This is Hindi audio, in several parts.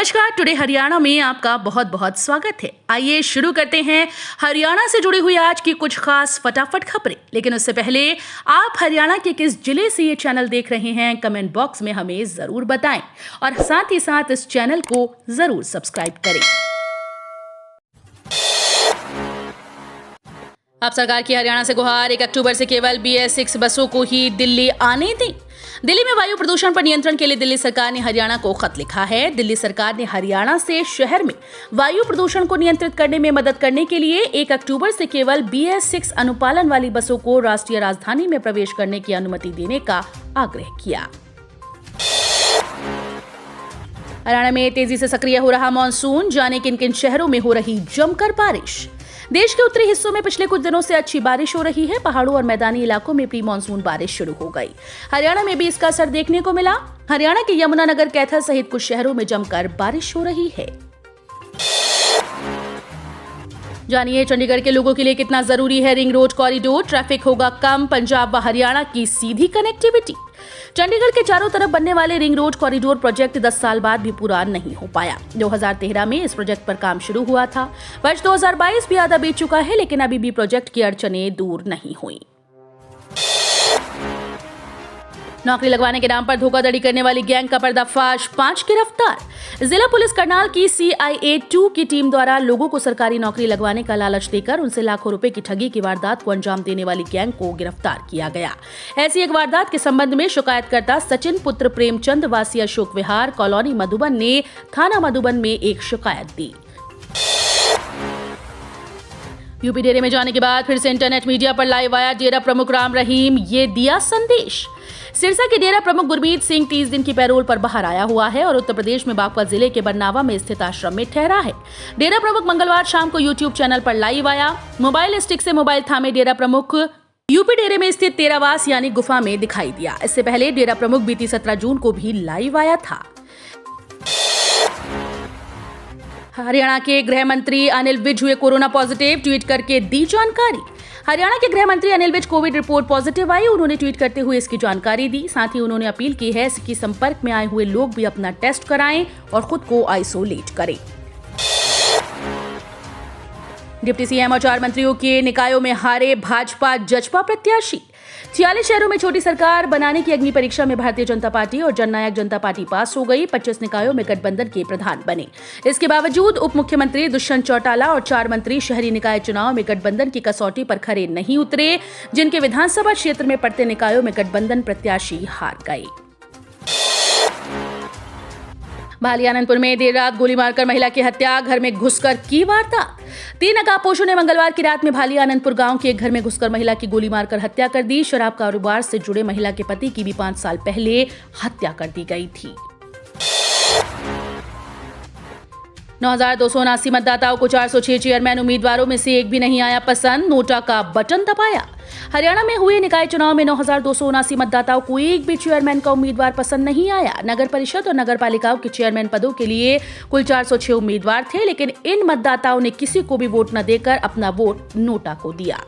नमस्कार, टुडे हरियाणा में आपका बहुत बहुत स्वागत है। आइए शुरू करते हैं हरियाणा से जुड़ी हुई आज की कुछ खास फटाफट खबरें। लेकिन उससे पहले आप हरियाणा के किस जिले से ये चैनल देख रहे हैं, कमेंट बॉक्स में हमें जरूर बताएं और साथ ही साथ इस चैनल को जरूर सब्सक्राइब करें। अब सरकार की हरियाणा से गुहार, 1 अक्टूबर से केवल BS6 बसों को ही दिल्ली आने दें। दिल्ली में वायु प्रदूषण पर नियंत्रण के लिए दिल्ली सरकार ने हरियाणा को खत लिखा है। दिल्ली सरकार ने हरियाणा से शहर में वायु प्रदूषण को नियंत्रित करने में मदद करने के लिए 1 अक्टूबर से केवल BS6 अनुपालन वाली बसों को राष्ट्रीय राजधानी में प्रवेश करने की अनुमति देने का आग्रह किया। हरियाणा में तेजी से सक्रिय हो रहा मानसून, जाने किन किन शहरों में हो रही जमकर बारिश। देश के उत्तरी हिस्सों में पिछले कुछ दिनों से अच्छी बारिश हो रही है। पहाड़ों और मैदानी इलाकों में प्री मानसून बारिश शुरू हो गई। हरियाणा में भी इसका असर देखने को मिला। हरियाणा के यमुनानगर, कैथल सहित कुछ शहरों में जमकर बारिश हो रही है। जानिए चंडीगढ़ के लोगों के लिए कितना जरूरी है रिंग रोड कॉरिडोर। ट्रैफिक होगा कम, पंजाब व हरियाणा की सीधी कनेक्टिविटी। चंडीगढ़ के चारों तरफ बनने वाले रिंग रोड कॉरिडोर प्रोजेक्ट 10 साल बाद भी पूरा नहीं हो पाया। 2013 में इस प्रोजेक्ट पर काम शुरू हुआ था। वर्ष 2022 भी आधा बीत चुका है, लेकिन अभी भी प्रोजेक्ट की अड़चनें दूर नहीं हुई। नौकरी लगवाने के नाम पर धोखाधड़ी करने वाली गैंग का पर्दाफाश, 5 गिरफ्तार। जिला पुलिस करनाल की CIA2 की टीम द्वारा लोगों को सरकारी नौकरी लगवाने का लालच देकर उनसे लाखों रुपए की ठगी की वारदात को अंजाम देने वाली गैंग को गिरफ्तार किया गया। ऐसी एक वारदात के संबंध में शिकायतकर्ता सचिन पुत्र प्रेमचंद वासी अशोक विहार कॉलोनी मधुबन ने थाना मधुबन में एक शिकायत दी। यूपी डेरे में जाने के बाद फिर से इंटरनेट मीडिया पर लाइव आया डेरा प्रमुख राम रहीम, ये दिया संदेश। सिरसा के डेरा प्रमुख गुरमीत सिंह 30 दिन की पैरोल पर बाहर आया हुआ है और उत्तर प्रदेश में बागपत जिले के बरनावा में स्थित आश्रम में ठहरा है। डेरा प्रमुख मंगलवार शाम को यूट्यूब चैनल पर लाइव आया। मोबाइल स्टिक से मोबाइल थामे डेरा प्रमुख यूपी डेरे में स्थित तेरावास यानी गुफा में दिखाई दिया। इससे पहले डेरा प्रमुख बीती 17 जून को भी लाइव आया था। हरियाणा के गृह मंत्री अनिल विज हुए कोरोना पॉजिटिव, ट्वीट करके दी जानकारी। हरियाणा के गृह मंत्री Anil Vij Covid report positive आई। उन्होंने ट्वीट करते हुए इसकी जानकारी दी। साथ ही उन्होंने अपील की है कि संपर्क में आए हुए लोग भी अपना टेस्ट कराएं और खुद को आइसोलेट करें। डिप्टी CM और 4 मंत्रियों के निकायों में हारे भाजपा जजपा प्रत्याशी। 46 शहरों में छोटी सरकार बनाने की अग्नि परीक्षा में भारतीय जनता पार्टी और जननायक जनता पार्टी पास हो गई। 25 निकायों में गठबंधन के प्रधान बने। इसके बावजूद उप मुख्यमंत्री दुष्यंत चौटाला और 4 मंत्री शहरी निकाय चुनाव में गठबंधन की कसौटी पर खरे नहीं उतरे, जिनके विधानसभा क्षेत्र में पड़ते निकायों में गठबंधन प्रत्याशी हार गए। भाली आनंदपुर में देर रात गोली मारकर महिला की हत्या, घर में घुसकर की वारदात। 3 नकाबपोशों ने मंगलवार की रात में भाली आनंदपुर गांव के एक घर में घुसकर महिला की गोली मारकर हत्या कर दी। शराब कारोबार से जुड़े महिला के पति की भी 5 साल पहले हत्या कर दी गई थी। 9,279 मतदाताओं को 406 चेयरमैन उम्मीदवारों में से एक भी नहीं आया पसंद, नोटा का बटन दबाया। हरियाणा में हुए निकाय चुनाव में 9,279 मतदाताओं को एक भी चेयरमैन का उम्मीदवार पसंद नहीं आया। नगर परिषद और नगर पालिकाओं के चेयरमैन पदों के लिए कुल 406 उम्मीदवार थे, लेकिन इन मतदाताओं ने किसी को भी वोट न देकर अपना वोट नोटा को दिया।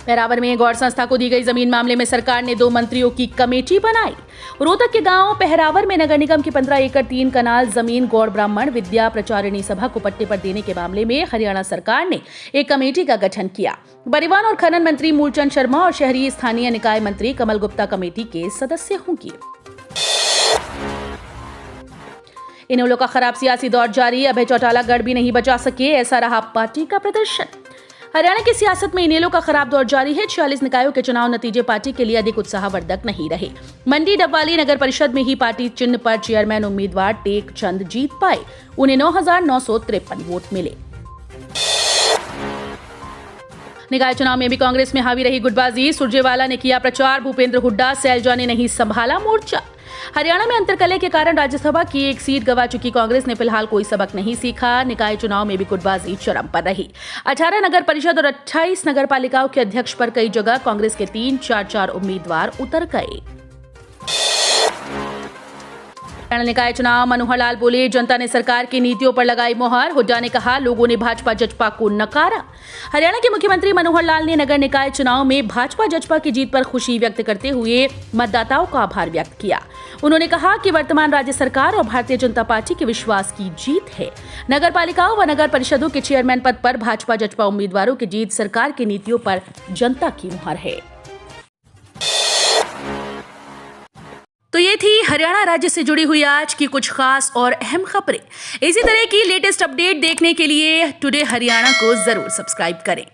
पैरावर में गौड़ संस्था को दी गई जमीन मामले में सरकार ने 2 मंत्रियों की कमेटी बनाई। रोहतक के गांव पहरावर में नगर निगम की 15 एकड़ 3 कनाल जमीन गौड़ ब्राह्मण विद्या प्रचारिणी सभा को पट्टे पर देने के मामले में हरियाणा सरकार ने एक कमेटी का गठन किया। परिवहन और खनन मंत्री मूलचंद शर्मा और शहरी स्थानीय निकाय मंत्री कमल गुप्ता कमेटी के सदस्य होंगे। इनेलो का खराब सियासी दौर जारी, अभय चौटाला गढ़ भी नहीं बचा सके, ऐसा रहा पार्टी का प्रदर्शन। हरियाणा की सियासत में इनेलो का खराब दौर जारी है। 46 निकायों के चुनाव नतीजे पार्टी के लिए अधिक उत्साहवर्धक नहीं रहे। मंडी डबवाली नगर परिषद में ही पार्टी चिन्ह पर चेयरमैन उम्मीदवार टेक चंद जीत पाए। उन्हें 9,953 वोट मिले। निकाय चुनाव में भी कांग्रेस में हावी रही गुटबाजी। सुरजेवाला ने किया प्रचार, भूपेंद्र हुड्डा सैलजा ने नहीं संभाला मोर्चा। हरियाणा में अंतरकलह के कारण राज्यसभा की एक सीट गंवा चुकी कांग्रेस ने फिलहाल कोई सबक नहीं सीखा। निकाय चुनाव में भी गुटबाजी चरम पर रही। 18 नगर परिषद और 28 नगर पालिकाओं के अध्यक्ष पर कई जगह कांग्रेस के 3-4 उम्मीदवार उतर गए। हरियाणा निकाय चुनाव, मनोहर लाल बोले, जनता ने सरकार की नीतियों पर लगाई मोहर। हुड्डा ने कहा, लोगों ने भाजपा जजपा को नकारा। हरियाणा के मुख्यमंत्री मनोहर लाल ने नगर निकाय चुनाव में भाजपा जजपा की जीत पर खुशी व्यक्त करते हुए मतदाताओं का आभार व्यक्त किया। उन्होंने कहा कि वर्तमान राज्य सरकार और भारतीय जनता पार्टी के विश्वास की जीत है। नगर पालिकाओं व नगर परिषदों के चेयरमैन पद पर भाजपा जजपा उम्मीदवारों की जीत सरकार की नीतियों पर जनता की मुहर है। तो ये थी हरियाणा राज्य से जुड़ी हुई आज की कुछ खास और अहम खबरें। इसी तरह की लेटेस्ट अपडेट देखने के लिए टुडे हरियाणा को जरूर सब्सक्राइब करें।